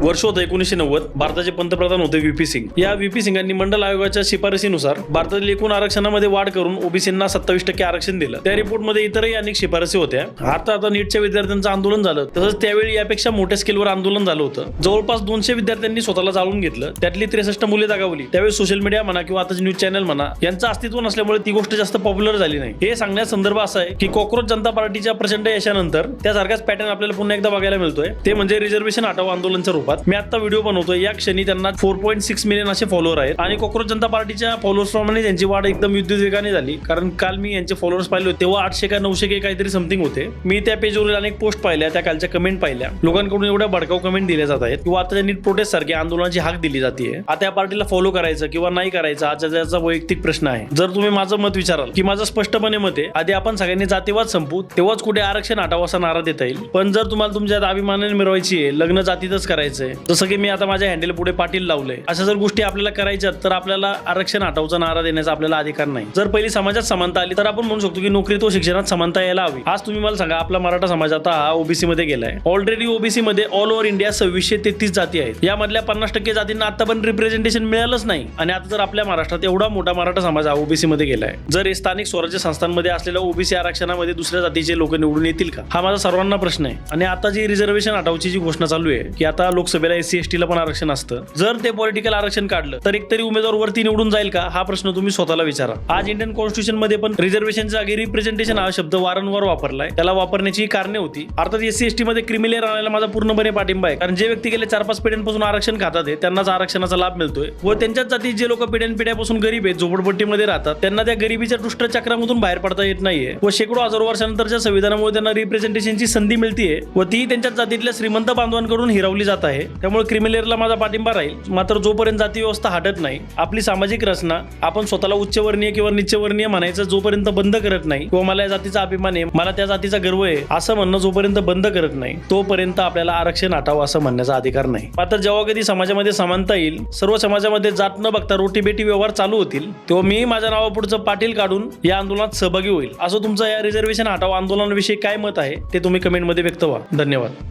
वर्ष होतं 1990. भारताचे पंतप्रधान होते व्ही पी सिंग. या व्ही पी सिंगांनी मंडल आयोगाच्या शिफारसीनुसार भारतातील एकूण आरक्षणामध्ये वाढ करून ओबीसींना 27% आरक्षण दिलं. त्या रिपोर्टमध्ये इतरही अनेक शिफारसी होत्या. आता नीटच्या विद्यार्थ्यांचं आंदोलन झालं, तसंच त्यावेळी यापेक्षा मोठ्या स्केलवर आंदोलन झालं होतं. जवळपास 200 विद्यार्थ्यांनी स्वतःला जाळून घेतलं. त्यातली 63 मुले दगावली. त्यावेळी सोशल मीडिया म्हणा किंवा आताचे न्यूज चॅनल म्हणा यांचं अस्तित्व नसल्यामुळे ती गोष्ट जास्त पॉप्युलर झाली नाही. हे सांगण्याचा संदर्भ असा आहे की कॉक्रोच जनता पार्टीच्या प्रचंड यशानंतर त्यासारखाच पॅटर्न आपल्याला पुन्हा एकदा बघायला मिळतोय. ते म्हणजे रिझर्वेशन हटाव आंदोलनाच्या रूपात. मी आता व्हिडिओ बनवतोय, या क्षणी त्यांना 4.6 मिलियन असे फॉलोअर आहेत आणि कॉक्रोच जनता पार्टीच्या फॉलोअर्स प्रमाणे त्यांची वाढ एकदम विद्युत वेगाने झाली. कारण काल मी यांचे फॉलोअर्स पाहिले होते तेव्हा 800 का 900 के काहीतरी समथिंग होते. मी त्या पेजवरील अनेक पोस्ट पाहिल्या, त्या कालच्या कमेंट पाहिल्या. लोकांकडून एवढ्या भडकाऊ कमेंट दिल्या जात आहेत किंवा आता नीट प्रोटेस्ट सारखी आंदोलनाची हाक दिली जाते. आता या पार्टीला फॉलो करायचं किंवा नाही करायचं हा त्याचा वैयक्तिक प्रश्न आहे. जर तुम्ही माझं मत विचाराल की माझं स्पष्टपणे मत आहे, आधी आपण सगळ्यांनी जातीवाद संपू, तेव्हाच कुठे आरक्षण हटावं असा नारा देता येईल. पण जर तुम्हाला तुमच्यात अभिमानाने मिरवायची आहे, लग्न जातीतच करायचंय, जसं की मी आता माझ्या हँडल पुढे पाटील लावलंय, अशा जर गोष्टी आपल्याला करायच्यात तर आपल्याला आरक्षण हटावचा नारा देण्याचा आपल्याला अधिकार नाही. जर पहिली समाजात समानता आली तर आपण म्हणू शकतो की नोकरीत व शिक्षणात समानता यायला हवी. आज तुम्ही मला सांगा, आपला मराठा समाज आता हा ओबीसी मध्ये गेलाय. ऑलरेडी ओबीसी मध्ये ऑल ओव्हर इंडिया 2633 जाती आहेत. यामधल्या 50% जातींना आता पण रिप्रेझेंटेशन मिळालंच नाही. आणि आता जर आपल्या महाराष्ट्रात एवढा मोठा मराठा समाज हा ओबीसी मध्ये गेलाय, जर हे स्थानिक स्वराज्य संस्थांमध्ये असलेल्या ओबीसी आरक्षणामध्ये दुसऱ्या जातीचे लोक निवडून येतील का, हा माझा सर्वांना प्रश्न आहे. आणि आता जी रिझर्वेशन हटावची जी घोषणा चालू आहे की आता लोकसभेला SC ST ला पण आरक्षण असतं, जर ते पॉलिटिकल आरक्षण काढलं तर एकतरी उमेदवार वरती निवडून जाईल का, हा प्रश्न तुम्ही स्वतःला विचारा. आज इंडियन कॉन्स्टिट्यूशन मध्ये पण रिझर्वेशनच्या जागी रिप्रेझेंटेशन हा शब्द वारंवार वापरलाय. त्याला वापरण्याची कारणे होती. अर्थात SC ST मध्ये क्रिमी लेअर आणायला माझा पूर्णपणे पाठिंबा आहे. कारण जे व्यक्ती गेले 4-5 पिढ्यांपासून आरक्षण खातात त्यांनाच आरक्षणाचा लाभ मिळतोय व त्यांच्याच जाती जे लोक पिढ्यानपिढ्यापासून गरीब आहेत, झोपडपट्टीमध्ये राहतात, त्यांना त्या गरिबीच्या दुष्टचक्रामधून बाहेर पडता येत नाहीये व शेकडो हजारो वर्षानंतरच्या संविधानामुळे त्यांना रिप्रेझेंटेशनची संधी मिळतीये व ती त्यांच्याच जातीतल्या श्रीमंत बांधवांकडून हिरावली जात आहे. त्यामुळे क्रिमी लेअरला माझा पाठिंबा राहील. मात्र जोपर्यंत जाती व्यवस्था हटत नाही, आपली सामाजिक रचना आपण स्वतःला उच्चवर्णीय किंवा निच्चवर्णीय म्हणायचं जोपर्यंत बंद करत नाही किंवा मला या जातीचा अभिमान आहे, मला त्या जातीचा गर्व आहे असं म्हणणं जोपर्यंत बंद करत नाही, तोपर्यंत आपल्याला आरक्षण हटावं असं म्हणण्याचा अधिकार नाही. मात्र जेव्हा कधी समाजामध्ये समानता येईल, सर्व समाजामध्ये जात न बघता रोटी बेटी व्यवहार चालू होतील, तेव्हा मी माझ्या नावापुढचं पाटील काढून या आंदोलनात सहभागी होईल. असं तुमचं या रिझर्वेशन हटाव आंदोलनाविषयी काय मत आहे ते तुम्ही कमेंटमध्ये व्यक्त व्हा. धन्यवाद.